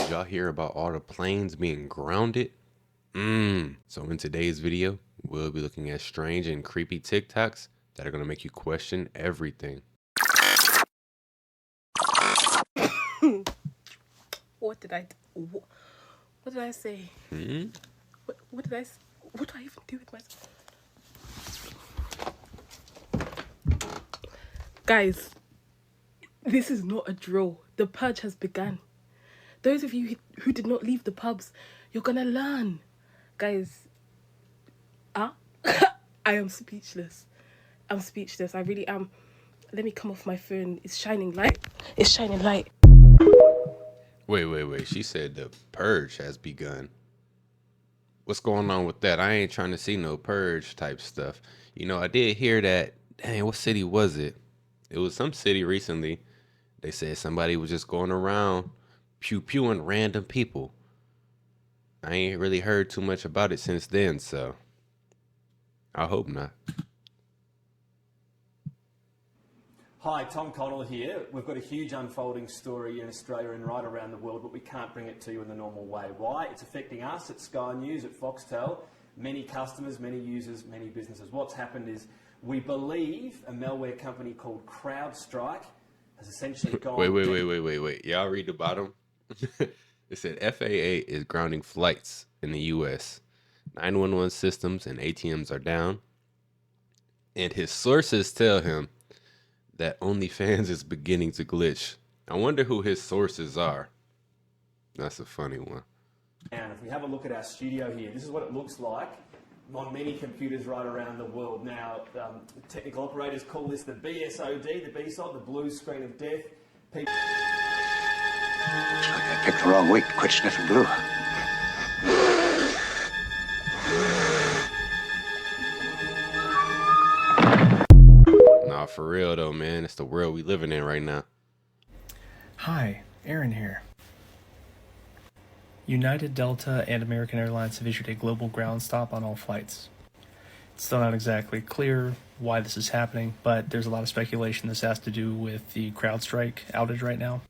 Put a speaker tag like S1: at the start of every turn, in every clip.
S1: Did y'all hear about all the planes being grounded? So in today's video, we'll be looking at strange and creepy TikToks that are going to make you question everything.
S2: What did I say? What did I say? What do I even do with myself? Guys, this is not a drill. The purge has begun. Those of you who did not leave the pubs, you're gonna learn. Guys, I am speechless. I'm speechless. I really am. Let me come off my phone. It's shining light. It's shining light.
S1: Wait. She said the purge has begun. What's going on with that? I ain't trying to see no purge type stuff. You know, I did hear that. Dang, what city was it? It was some city recently. They said somebody was just going around pew-pewing random people. I ain't really heard too much about it since then, so I hope not.
S3: Hi, Tom Connell here. We've got a huge unfolding story in Australia and right around the world, but we can't bring it to you in the normal way. Why? It's affecting us at Sky News, at Foxtel, many customers, many users, many businesses. What's happened is we believe a malware company called CrowdStrike has essentially gone...
S1: Wait. Y'all read the bottom? It said FAA is grounding flights in the U.S. 911 systems and ATMs are down. And his sources tell him that OnlyFans is beginning to glitch. I wonder who his sources are. That's a funny one.
S3: And if we have a look at our studio here, this is what it looks like on many computers right around the world. Now, technical operators call this the BSOD, the BSOD, the blue screen of death. People...
S4: Looks like I picked the wrong week to quit sniffing glue.
S1: Nah, for real though, man. It's the world we living in right now.
S5: Hi, Aaron here. United, Delta, and American Airlines have issued a global ground stop on all flights. It's still not exactly clear why this is happening, but there's a lot of speculation this has to do with the CrowdStrike outage right now.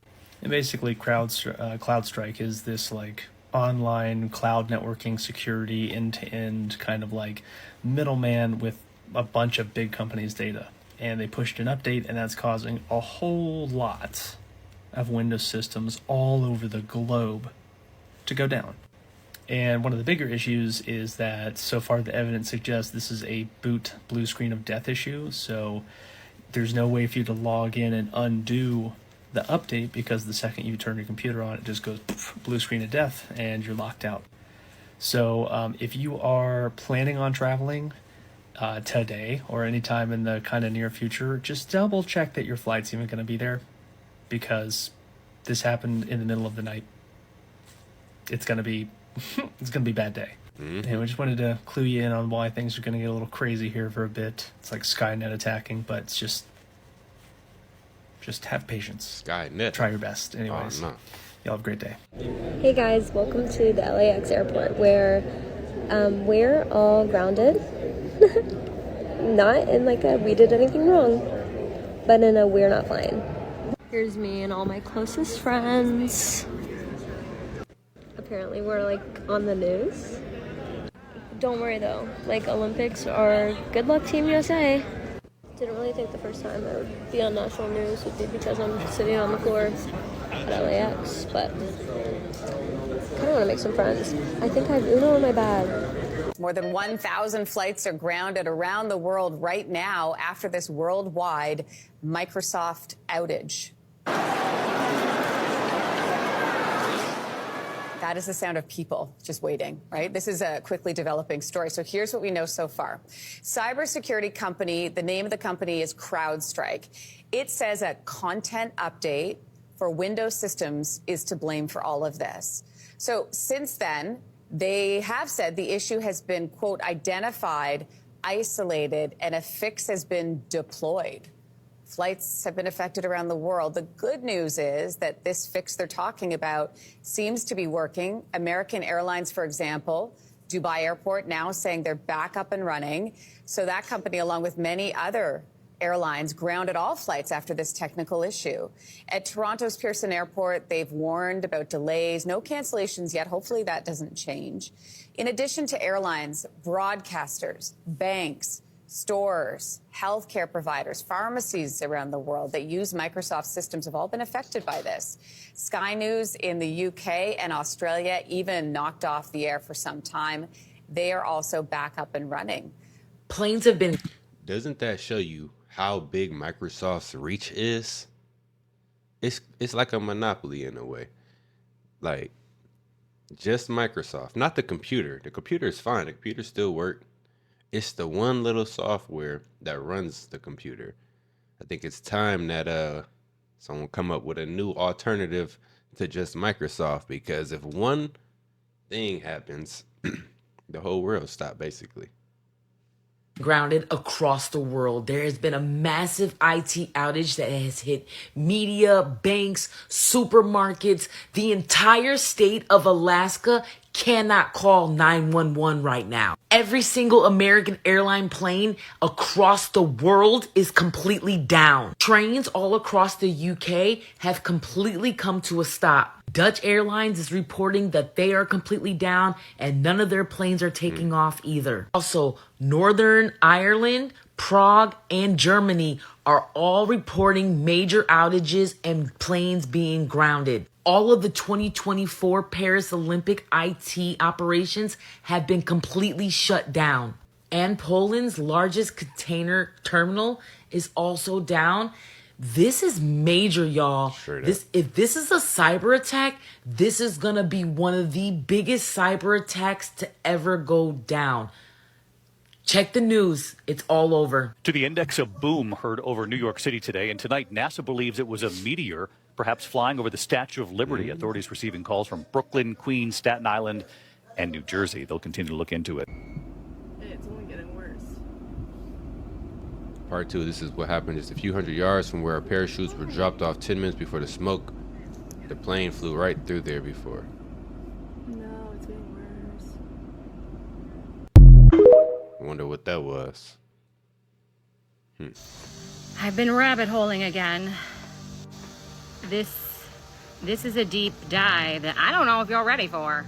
S5: And basically, CrowdStrike is this like online cloud networking security end-to-end kind of like middleman with a bunch of big companies' data. And they pushed an update, and that's causing a whole lot of Windows systems all over the globe to go down. And one of the bigger issues is that so far the evidence suggests this is a boot blue screen of death issue, so there's no way for you to log in and undo the update, because the second you turn your computer on, it just goes blue screen of death and you're locked out. So if you are planning on traveling today or anytime in the kind of near future, just double check that your flight's even going to be there, because this happened in the middle of the night. It's going to be a bad day. And we just wanted to clue you in on why things are going to get a little crazy here for a bit. It's like Skynet attacking, but it's just have patience.
S1: Skynet.
S5: Try your best. Anyways,
S1: no.
S5: Y'all have a great day.
S6: Hey guys, welcome to the LAX airport, where we're all grounded. Not in like a we did anything wrong, but in a we're not flying. Here's me and all my closest friends. Apparently we're like on the news. Don't worry though, like Olympics are good luck Team USA. Didn't really think the first time I would be on national news would be because I'm sitting on the floor at LAX, but I kind of want to make some friends. I think I have Uno in my bag.
S7: More than 1,000 flights are grounded around the world right now after this worldwide Microsoft outage. That is the sound of people just waiting, right? This is a quickly developing story. So here's what we know so far. Cybersecurity company, the name of the company is CrowdStrike. It says a content update for Windows systems is to blame for all of this. So since then, they have said the issue has been, quote, identified, isolated, and a fix has been deployed. Flights have been affected around the world. The good news is that this fix they're talking about seems to be working. American Airlines, for example, Dubai Airport now saying they're back up and running. So that company, along with many other Airlines grounded all flights after this technical issue. At Toronto's Pearson Airport, they've warned about delays, no cancellations yet. Hopefully that doesn't change. In addition to airlines, broadcasters, banks, stores, healthcare providers, pharmacies around the world that use Microsoft systems have all been affected by this. Sky News in the UK and Australia even knocked off the air for some time. They are also back up and running.
S8: Planes have been...
S1: Doesn't that show you how big Microsoft's reach is? It's like a monopoly in a way. Like, just Microsoft, not the computer. The computer is fine. The computer still works. It's the one little software that runs the computer. I think it's time that someone come up with a new alternative to just Microsoft, because if one thing happens, the whole world stops basically.
S8: Grounded across the world. There has been a massive IT outage that has hit media, banks, supermarkets. The entire state of Alaska cannot call 911 right now. Every single American airline plane across the world is completely down. Trains all across the UK have completely come to a stop. Dutch Airlines is reporting that they are completely down and none of their planes are taking off either. Also, Northern Ireland, Prague, and Germany are all reporting major outages and planes being grounded. All of the 2024 Paris Olympic IT operations have been completely shut down. And Poland's largest container terminal is also down. This is major, y'all. If this is a cyber attack, this is gonna be one of the biggest cyber attacks to ever go down. Check the news. It's all over.
S9: To the index of boom heard over New York City today, and tonight NASA believes it was a meteor, perhaps flying over the Statue of Liberty. Authorities receiving calls from Brooklyn, Queens, Staten Island, and New Jersey. They'll continue to look into it.
S2: It's only getting worse.
S1: Part 2, this is what happened just a few hundred yards from where our parachutes were dropped off 10 minutes before the smoke. The plane flew right through there before.
S2: No, it's getting worse.
S1: I wonder what that was.
S10: I've been rabbit holing again. This is a deep dive that I don't know if you're ready for.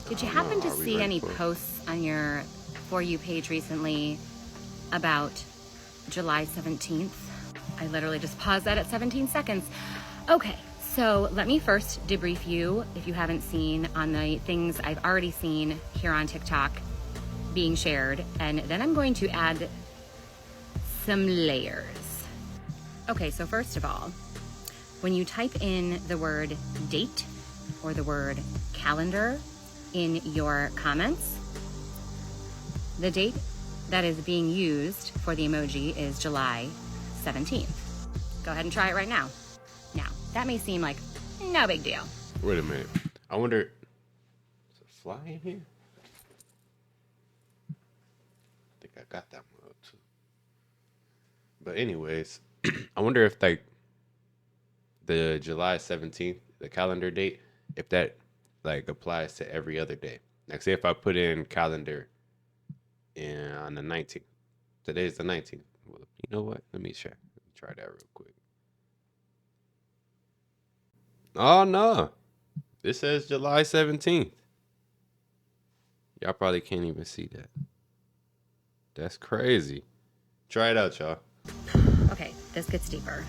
S10: Did you happen to see any posts on your For You page recently about July 17th? I literally just paused that at 17 seconds. Okay, so let me first debrief you, if you haven't seen, on the things I've already seen here on TikTok being shared, and then I'm going to add some layers. Okay, so first of all, when you type in the word date or the word calendar in your comments, the date that is being used for the emoji is July 17th. Go ahead and try it right now. Now, that may seem like no big deal.
S1: Wait a minute. I wonder, is a fly in here? I think I got that one too. But anyways, I wonder if like the July 17th, the calendar date, if that like applies to every other day. Like say if I put in calendar on the 19th. Today's the 19th. Well, you know what? Let me check. Let me try that real quick. Oh no. This says July 17th. Y'all probably can't even see that. That's crazy. Try it out, y'all.
S10: Okay, this gets deeper.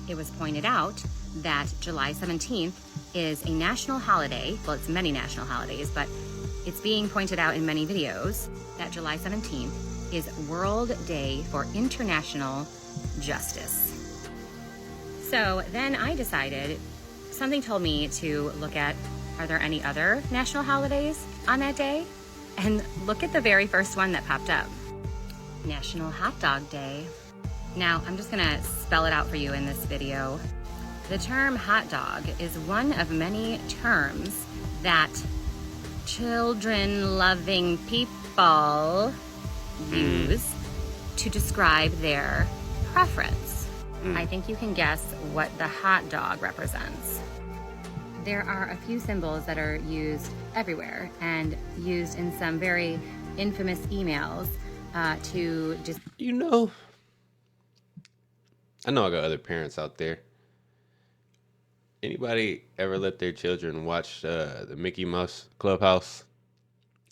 S10: It was pointed out that July 17th is a national holiday. Well, it's many national holidays, but it's being pointed out in many videos that July 17th is World Day for International Justice. So then I decided, something told me to look at, are there any other national holidays on that day? And look at the very first one that popped up. National Hot Dog Day. Now, I'm just gonna spell it out for you in this video. The term hot dog is one of many terms that children-loving people use to describe their preference. I think you can guess what the hot dog represents. There are a few symbols that are used everywhere and used in some very infamous emails to just...
S1: You know, I know I got other parents out there. Anybody ever let their children watch the Mickey Mouse Clubhouse?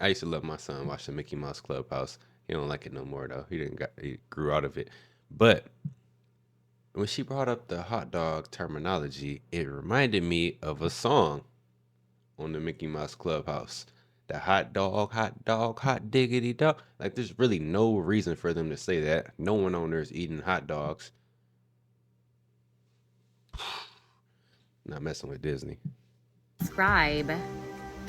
S1: I used to let my son watch the Mickey Mouse Clubhouse. He don't like it no more though. He grew out of it. But when she brought up the hot dog terminology, it reminded me of a song on the Mickey Mouse Clubhouse. The hot dog, hot diggity dog. Like, there's really no reason for them to say that. No one on there is eating hot dogs. Not messing with Disney.
S10: Describe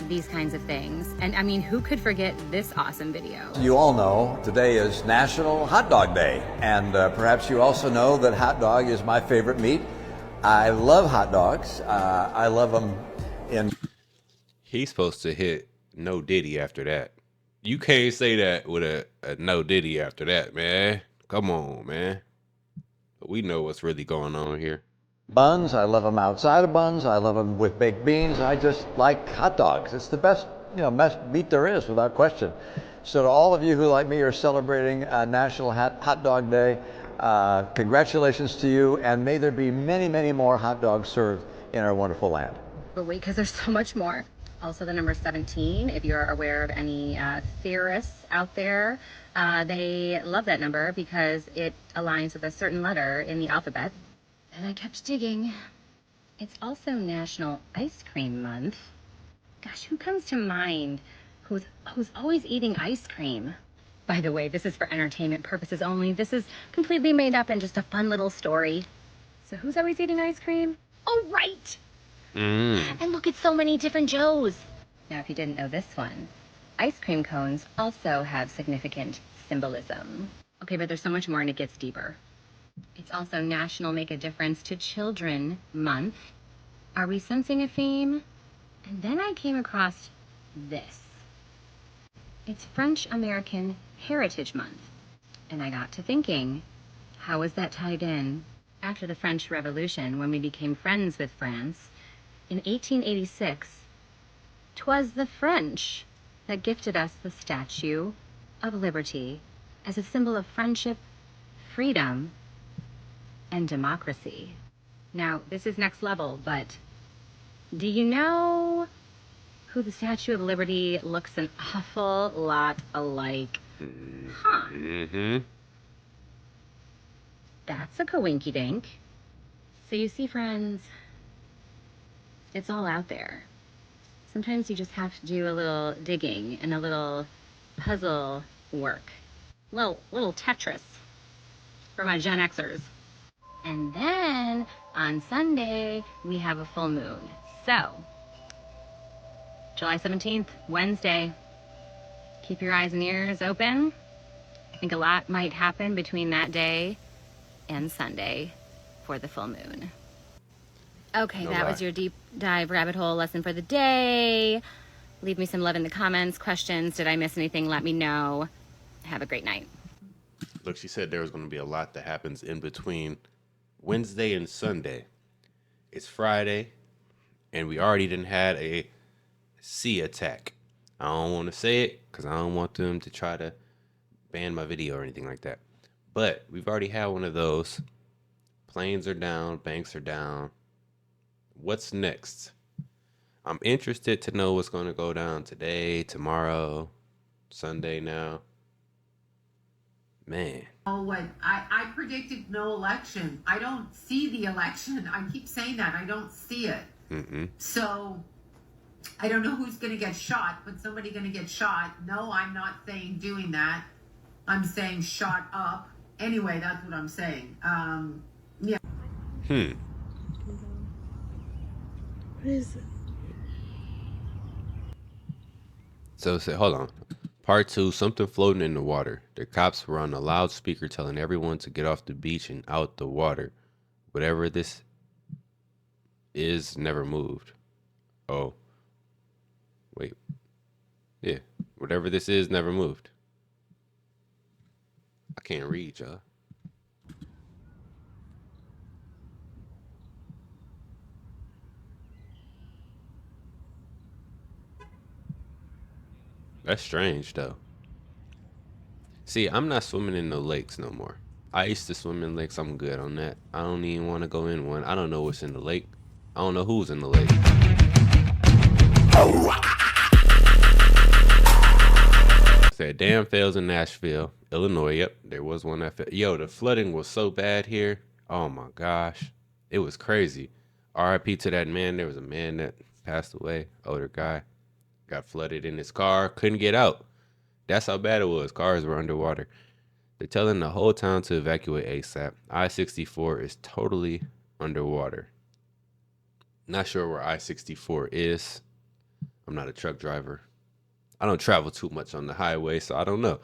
S10: these kinds of things. And I mean, who could forget this awesome video?
S11: You all know today is National Hot Dog Day, and perhaps you also know that hot dog is my favorite meat. I love hot dogs. I love them in...
S1: He's supposed to hit no Diddy after that. You can't say that with a no Diddy after that, man. Come on, man. But we know what's really going on here.
S11: buns. I love them outside of buns. I love them with baked beans. I just like hot dogs. It's the best, best meat there is, without question. So to all of you who, like me, are celebrating National Hot Dog Day, congratulations to you, and may there be many, many more hot dogs served in our wonderful land.
S10: But wait, because there's so much more. Also, the number 17, if you're aware of any theorists out there, they love that number because it aligns with a certain letter in the alphabet. And I kept digging. It's also National Ice Cream Month. Gosh, who comes to mind who's always eating ice cream? By the way, this is for entertainment purposes only. This is completely made up and just a fun little story. So who's always eating ice cream? Oh, right! And look at so many different Joes. Now, if you didn't know this one, ice cream cones also have significant symbolism. Okay, but there's so much more and it gets deeper. It's also National Make a Difference to Children Month. Are we sensing a theme? And then I came across this. It's French American Heritage Month. And I got to thinking, how is that tied in? After the French Revolution, when we became friends with France, in 1886, 'twas the French that gifted us the Statue of Liberty as a symbol of friendship, freedom, and democracy. Now, this is next level, but do you know who the Statue of Liberty looks an awful lot alike? Huh. That's a coinky-dink. So you see, friends, it's all out there. Sometimes you just have to do a little digging and a little puzzle work. Little Tetris for my Gen Xers. And then on Sunday, we have a full moon. So, July 17th, Wednesday. Keep your eyes and ears open. I think a lot might happen between that day and Sunday for the full moon. Okay, that was your deep dive rabbit hole lesson for the day. Leave me some love in the comments. Questions, did I miss anything? Let me know. Have a great night.
S1: Look, she said there was going to be a lot that happens in between Wednesday and Sunday. It's Friday, and we already done had a sea attack. I don't want to say it because I don't want them to try to ban my video or anything like that. But we've already had one of those. Planes are down, banks are down. What's next? I'm interested to know what's going to go down today, tomorrow, Sunday now. Man.
S12: Oh, what I predicted no election. I don't see the election. I keep saying that. I don't see it. So I don't know who's going to get shot, but somebody going to get shot. No, I'm not saying doing that. I'm saying shot up. Anyway, that's what I'm saying. Yeah.
S2: What is it?
S1: So hold on. Part 2, something floating in the water. The cops were on a loudspeaker telling everyone to get off the beach and out the water. Whatever this is never moved. Oh. Wait. Yeah. Whatever this is never moved. I can't read, y'all. That's strange, though. See, I'm not swimming in no lakes no more. I used to swim in lakes. I'm good on that. I don't even want to go in one. I don't know what's in the lake. I don't know who's in the lake. Said dam fails in Nashville, Illinois. Yep, there was one that failed. Yo, the flooding was so bad here. Oh my gosh, it was crazy. R.I.P. to that man. There was a man that passed away, older guy, got flooded in his car, couldn't get out. That's how bad it was. Cars were underwater. They're telling the whole town to evacuate ASAP. I-64 is totally underwater. Not sure where I-64 is. I'm not a truck driver. I don't travel too much on the highway, so I don't know.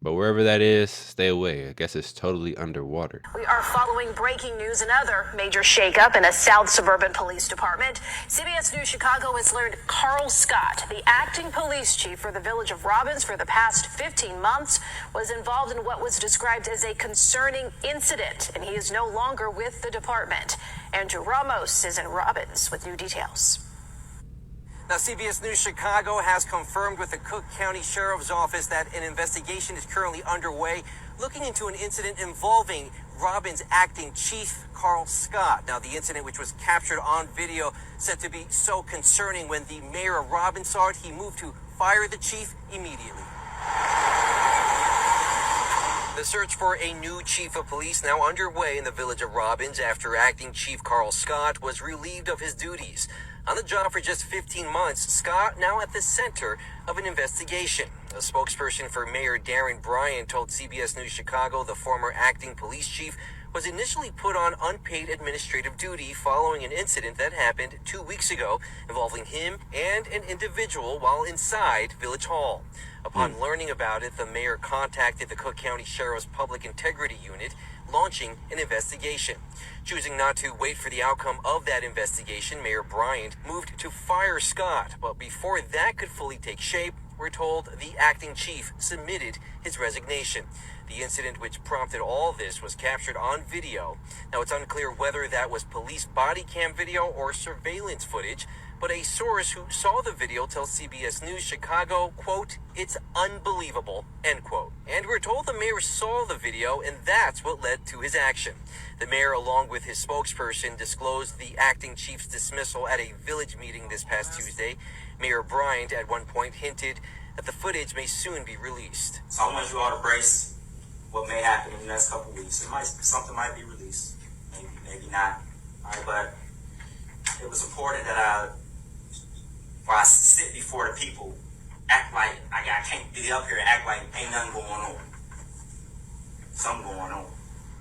S1: But wherever that is, stay away. I guess it's totally underwater.
S13: We are following breaking news, another major shakeup in a South Suburban Police Department. CBS News Chicago has learned Carl Scott, the acting police chief for the village of Robbins for the past 15 months, was involved in what was described as a concerning incident, and he is no longer with the department. Andrew Ramos is in Robbins with new details.
S14: Now, CBS News Chicago has confirmed with the Cook County Sheriff's Office that an investigation is currently underway looking into an incident involving Robbins acting chief Carl Scott. Now, the incident, which was captured on video, said to be so concerning when the mayor of Robbins saw it, he moved to fire the chief immediately. The search for a new chief of police now underway in the village of Robbins after acting chief Carl Scott was relieved of his duties. On the job for just 15 months, Scott now at the center of an investigation. A spokesperson for Mayor Darren Bryant told CBS News Chicago the former acting police chief was initially put on unpaid administrative duty following an incident that happened 2 weeks ago involving him and an individual while inside Village Hall. Upon learning about it, the mayor contacted the Cook County Sheriff's Public Integrity Unit, launching an investigation. Choosing not to wait for the outcome of that investigation, Mayor Bryant moved to fire Scott. But before that could fully take shape, we're told the acting chief submitted his resignation. The incident which prompted all this was captured on video. Now, it's unclear whether that was police body cam video or surveillance footage, but a source who saw the video tells CBS News Chicago, quote, "It's unbelievable," end quote. And we're told the mayor saw the video, and that's what led to his action. The mayor, along with his spokesperson, disclosed the acting chief's dismissal at a village meeting this past Tuesday. Mayor Bryant, at one point, hinted that the footage may soon be released.
S15: So I want you all to brace what may happen in the next couple of weeks. Something might be released, maybe not. All right, but it was important that I sit before the people, act like I can't be up here and act like ain't nothing going on. Something going on.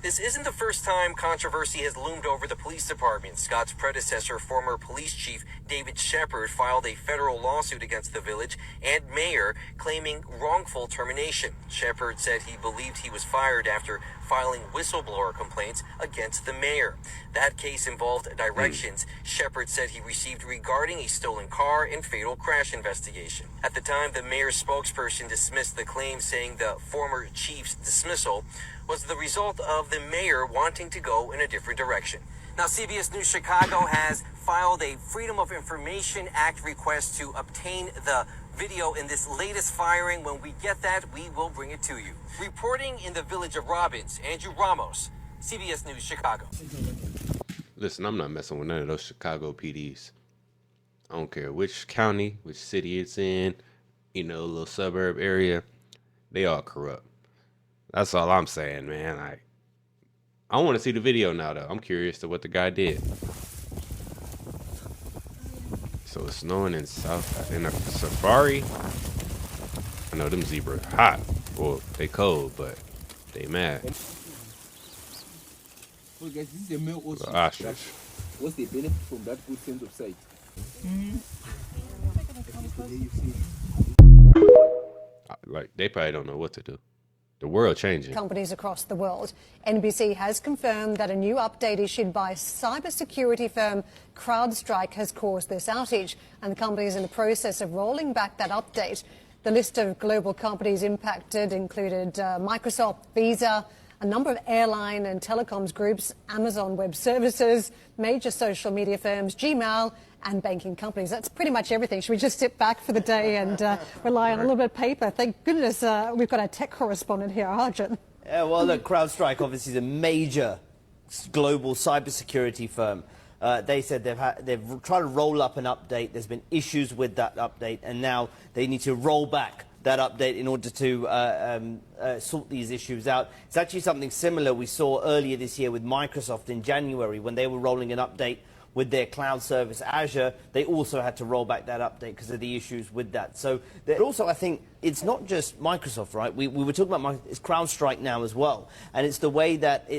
S14: This isn't the first time controversy has loomed over the police department. Scott's predecessor, former police chief David Shepard, filed a federal lawsuit against the village and mayor claiming wrongful termination. Shepard said he believed he was fired after filing whistleblower complaints against the mayor. That case involved directions Shepard said he received regarding a stolen car and fatal crash investigation. At the time, the mayor's spokesperson dismissed the claim, saying the former chief's dismissal was the result of the mayor wanting to go in a different direction. Now, CBS News Chicago has filed a Freedom of Information Act request to obtain the video in this latest firing. When we get that, we will bring it to you. Reporting in the village of Robbins, Andrew Ramos, CBS News Chicago.
S1: Listen, I'm not messing with none of those Chicago PDs. I don't care which county, which city it's in, little suburb area. They all corrupt. That's all I'm saying, man. I want to see the video now, though. I'm curious to what the guy did. So it's snowing in a safari. I know them zebras hot. Well, they cold, but they mad.
S16: Well, guys, this is a male ostrich.
S1: Ostrich.
S16: What's the benefit from that good sense of sight?
S1: Like, they probably don't know what to do. The world changing.
S17: Companies across the world. NBC has confirmed that a new update issued by cybersecurity firm CrowdStrike has caused this outage, and the company is in the process of rolling back that update. The list of global companies impacted included Microsoft, Visa, a number of airline and telecoms groups, Amazon Web Services, major social media firms, Gmail, and banking companies. That's pretty much everything. Should we just sit back for the day and rely on a little bit of paper? Thank goodness we've got our tech correspondent here, Arjun.
S18: Yeah, well, look, CrowdStrike obviously is a major global cybersecurity firm. They said they've tried to roll up an update. There's been issues with that update, and now they need to roll back that update in order to sort these issues out. It's actually something similar we saw earlier this year with Microsoft in January when they were rolling an update with their cloud service Azure. They also had to roll back that update because of the issues with that. So also, I think it's not just Microsoft, right? We were talking about it's CrowdStrike now as well, and it's the way that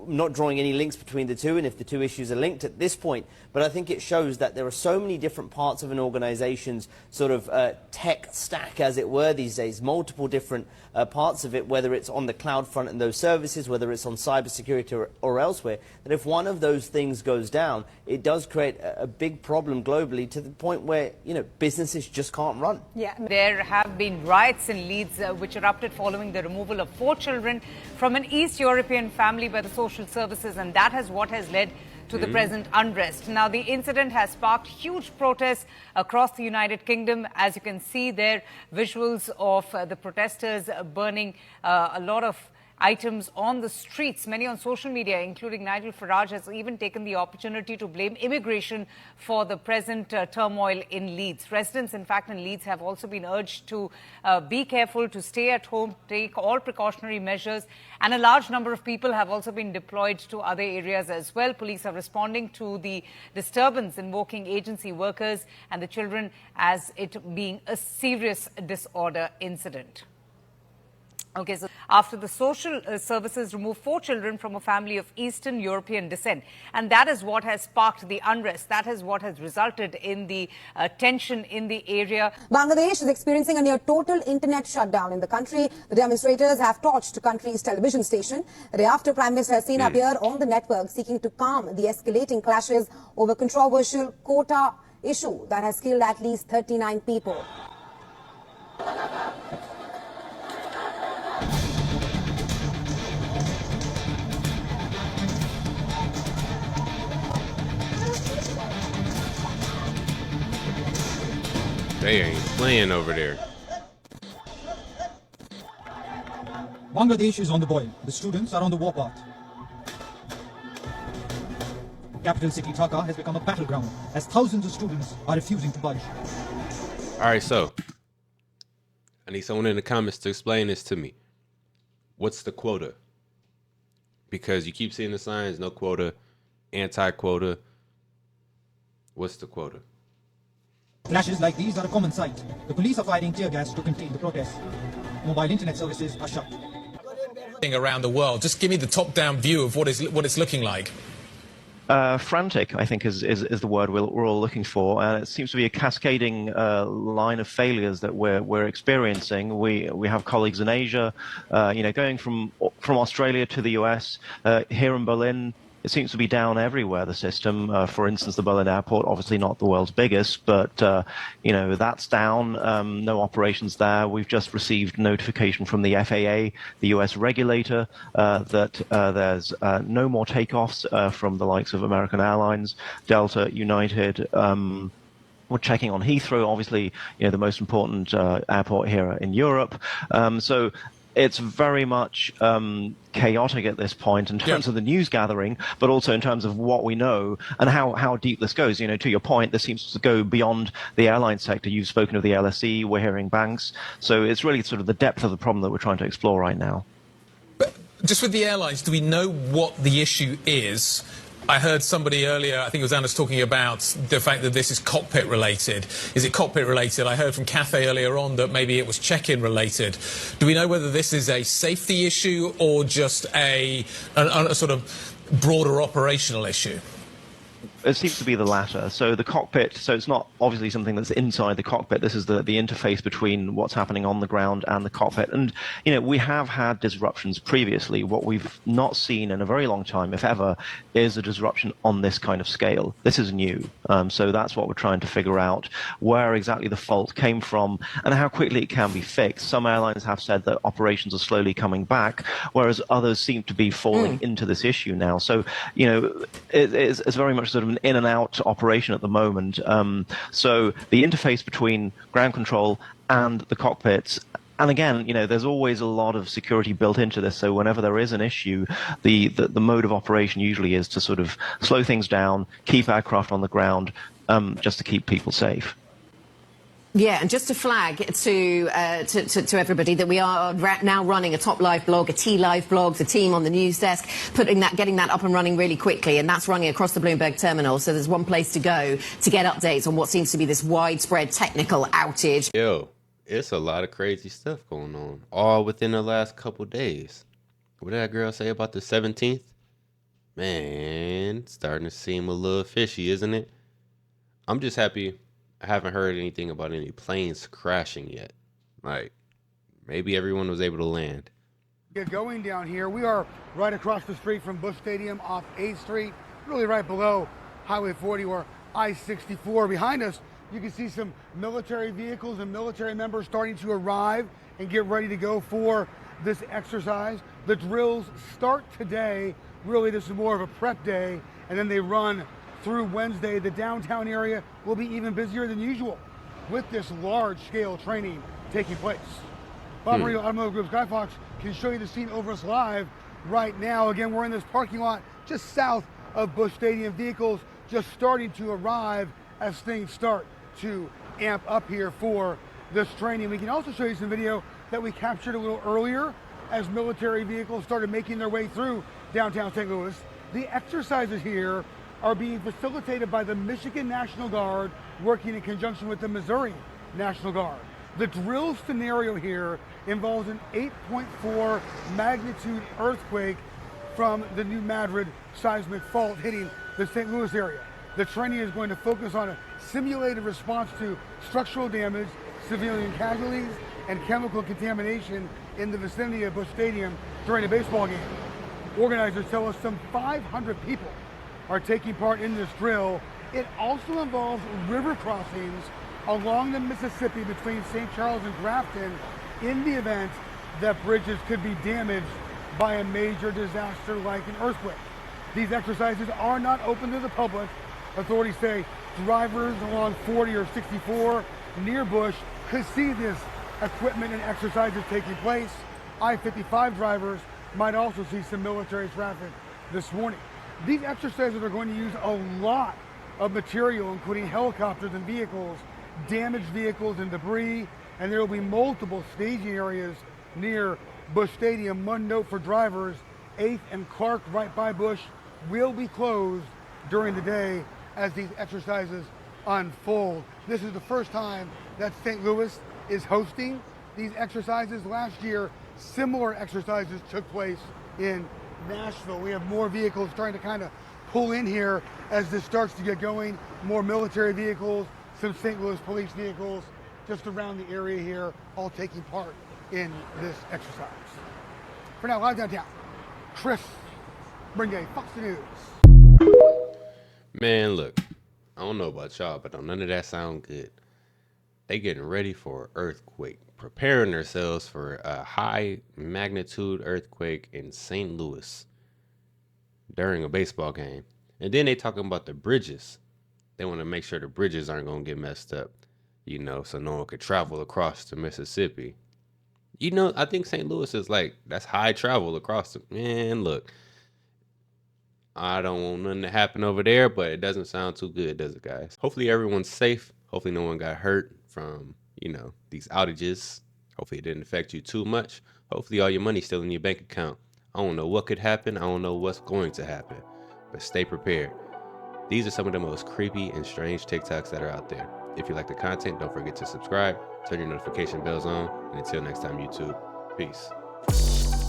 S18: not drawing any links between the two, and if the two issues are linked at this point, but I think it shows that there are so many different parts of an organization's sort of tech stack, as it were, these days, multiple different parts of it, whether it's on the cloud front and those services, whether it's on cybersecurity or elsewhere, that if one of those things goes down, it does create a big problem globally to the point where, you know, businesses just can't run.
S19: Yeah. There have been riots in Leeds which erupted following the removal of 4 children from an East European family by the social services, and that is what has led to the present unrest. Now, the incident has sparked huge protests across the United Kingdom. As you can see there, visuals of the protesters burning a lot of items on the streets. Many on social media, including Nigel Farage, has even taken the opportunity to blame immigration for the present turmoil in Leeds. Residents, in fact, in Leeds have also been urged to be careful, to stay at home, take all precautionary measures, and a large number of people have also been deployed to other areas as well. Police are responding to the disturbance, invoking agency workers and the children as it being a serious disorder incident. Okay, so after the social services removed 4 children from a family of Eastern European descent, and that is what has sparked the unrest. That is what has resulted in the tension in the area.
S20: Bangladesh is experiencing a near total internet shutdown in the country. The demonstrators have torched the country's television station. The day after, Prime Minister Hasina appeared on the network seeking to calm the escalating clashes over controversial quota issue that has killed at least 39 people.
S1: They ain't playing over there.
S21: Bangladesh is on the boil. The students are on the warpath. Capital city Dhaka has become a battleground as thousands of students are refusing to budge.
S1: All right, so I need someone in the comments to explain this to me. What's the quota? Because you keep seeing the signs, no quota, anti-quota. What's the quota?
S21: Clashes like these are a common sight. The police are firing tear gas to contain the protests. Mobile internet services are shut.
S22: Around the world, just give me the top-down view of what it's looking like.
S23: Frantic, I think, is the word we're all looking for, and it seems to be a cascading line of failures that we're experiencing. We have colleagues in Asia, going from Australia to the US, here in Berlin. It seems to be down everywhere, the system. For instance, the Berlin airport, obviously not the world's biggest, but, that's down. No operations there. We've just received notification from the FAA, the US regulator, that there's no more takeoffs from the likes of American Airlines, Delta, United. We're checking on Heathrow, obviously, the most important airport here in Europe. So it's very much chaotic at this point in terms of the news gathering, but also in terms of what we know and how deep this goes. To your point, this seems to go beyond the airline sector. You've spoken of the LSE, we're hearing banks. So it's really sort of the depth of the problem that we're trying to explore right now.
S22: But just with the airlines, do we know what the issue is? I heard somebody earlier, I think it was Anas, talking about the fact that this is cockpit related. Is it cockpit related? I heard from Cathay earlier on that maybe it was check-in related. Do we know whether this is a safety issue or just a sort of broader operational issue?
S23: It seems to be the latter. So the cockpit, so it's not obviously something that's inside the cockpit. This is the interface between what's happening on the ground and the cockpit. And, we have had disruptions previously. What we've not seen in a very long time, if ever, is a disruption on this kind of scale. This is new. So that's what we're trying to figure out, where exactly the fault came from and how quickly it can be fixed. Some airlines have said that operations are slowly coming back, whereas others seem to be falling into this issue now. So, it's very much sort of an in and out operation at the moment. So the interface between ground control and the cockpits And again, there's always a lot of security built into this. So whenever there is an issue, the mode of operation usually is to sort of slow things down, keep aircraft on the ground, just to keep people safe.
S3: Yeah, and just to flag to everybody that we are now running a Top Live blog, a T Live blog, the team on the news desk, getting that up and running really quickly, and that's running across the Bloomberg terminal. So there's one place to go to get updates on what seems to be this widespread technical outage.
S1: Yo, it's a lot of crazy stuff going on, all within the last couple days. What did that girl say about the 17th? Man, it's starting to seem a little fishy, isn't it? I'm just happy I haven't heard anything about any planes crashing yet. Like, maybe everyone was able to land.
S4: Get going down here. We are right across the street from Busch Stadium off 8th Street, really right below Highway 40 or I-64. Behind us, you can see some military vehicles and military members starting to arrive and get ready to go for this exercise. The drills start today. Really, this is more of a prep day, and then they run through Wednesday. The downtown area will be even busier than usual with this large-scale training taking place. Bob Marino, Automotive Group Skyfox can show you the scene over us live right now. Again, we're in this parking lot just south of Busch Stadium. Vehicles just starting to arrive as things start to amp up here for this training. We can also show you some video that we captured a little earlier as military vehicles started making their way through downtown St. Louis. The exercises here are being facilitated by the Michigan National Guard working in conjunction with the Missouri National Guard. The drill scenario here involves an 8.4 magnitude earthquake from the New Madrid seismic fault hitting the St. Louis area. The training is going to focus on a simulated response to structural damage, civilian casualties, and chemical contamination in the vicinity of Busch Stadium during a baseball game. Organizers tell us some 500 people are taking part in this drill. It also involves river crossings along the Mississippi between St. Charles and Grafton in the event that bridges could be damaged by a major disaster like an earthquake. These exercises are not open to the public. Authorities say drivers along 40 or 64 near Busch could see this equipment and exercises taking place. I-55 drivers might also see some military traffic this morning. These exercises are going to use a lot of material, including helicopters and vehicles, damaged vehicles and debris, and there will be multiple staging areas near Busch Stadium. One note for drivers, 8th and Clark right by Busch will be closed during the day as these exercises unfold. This is the first time that St. Louis is hosting these exercises. Last year, similar exercises took place in Nashville. We have more vehicles starting to kind of pull in here as this starts to get going. More military vehicles, some St. Louis police vehicles just around the area here, all taking part in this exercise. For now, live downtown, Chris Bringay, Fox News.
S1: Man, look, I don't know about y'all, but don't none of that sound good. They getting ready for an earthquake, preparing themselves for a high magnitude earthquake in St. Louis during a baseball game. And then they talking about the bridges. They want to make sure the bridges aren't going to get messed up, so no one could travel across the Mississippi. I think St. Louis is that's high travel across the, man, look, I don't want nothing to happen over there, but it doesn't sound too good, does it, guys? Hopefully everyone's safe. Hopefully no one got hurt from, these outages. Hopefully it didn't affect you too much. Hopefully all your money's still in your bank account. I don't know what could happen. I don't know what's going to happen, but stay prepared. These are some of the most creepy and strange TikToks that are out there. If you like the content, don't forget to subscribe, turn your notification bells on, and until next time, YouTube, peace.